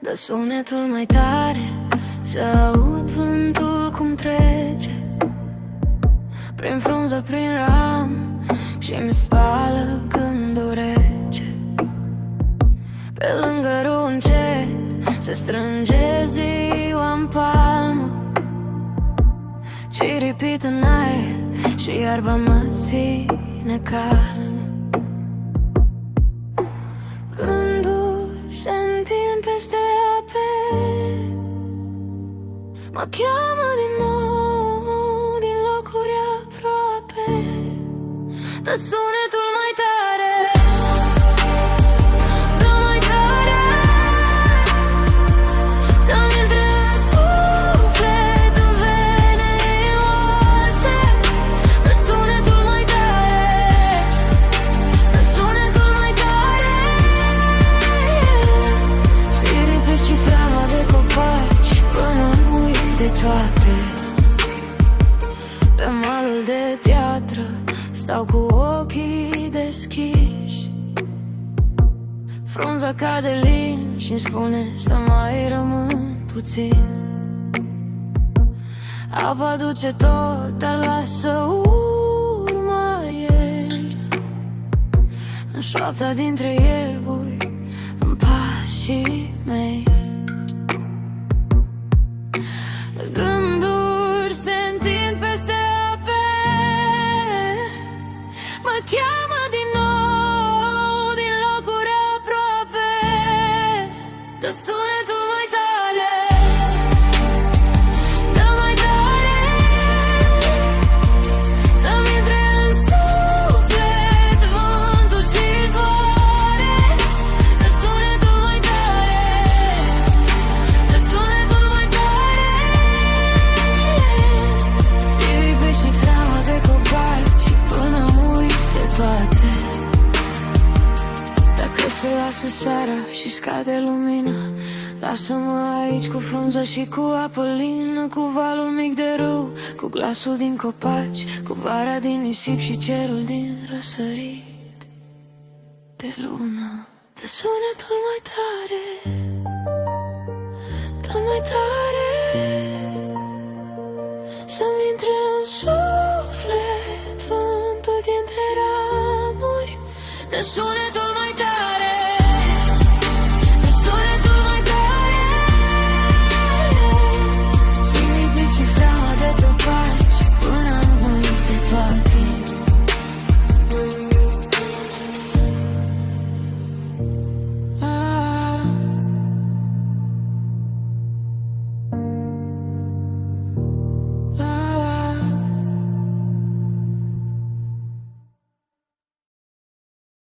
Dă sunetul mai tare, să aud vântul cum trece prin frunză, prin ram și-mi spală gândul rece. Pe lângă runce se strânge ziua-n palmă, ciripit în aer și iarba mă ține calm. Gânduri se întind peste ape, mă cheamă din nou, din locuri aproape. Dă sunetul mai tare, dă mai tare, să-mi intre în suflet, în vene, în oase. Dă sunetul mai tare, dă sunetul mai tare. Siripe și frama de copaci până uit de toate. Pe malul de piatră stau cu ochii deschiși, frunza cade lin și-mi spune să mai rămân puțin. Apa duce tot, dar lasă urma ei în șoapta dintre ierburi, în pașii mei. Gânduri se întind peste ape, mă cheamă din nou, din locuri aproape. Dă sunetul mai tare, dă mai tare, să-mi intre în suflet vântul și zboare. Dă sunetul mai tare, dă sunetul mai tare. Siripe și frama de copaci până uit de toate. Dacă se lasă seara și scade lumina, lasă-mă aici cu frunza și cu apă lină, cu valul mic de râu, cu glasul din copaci, cu vara din nisip și cerul din răsărit de lună. Dă sunetul mai tare, dă mai tare, să-mi intre în suflet vântul dintre ramuri. Dă sunetul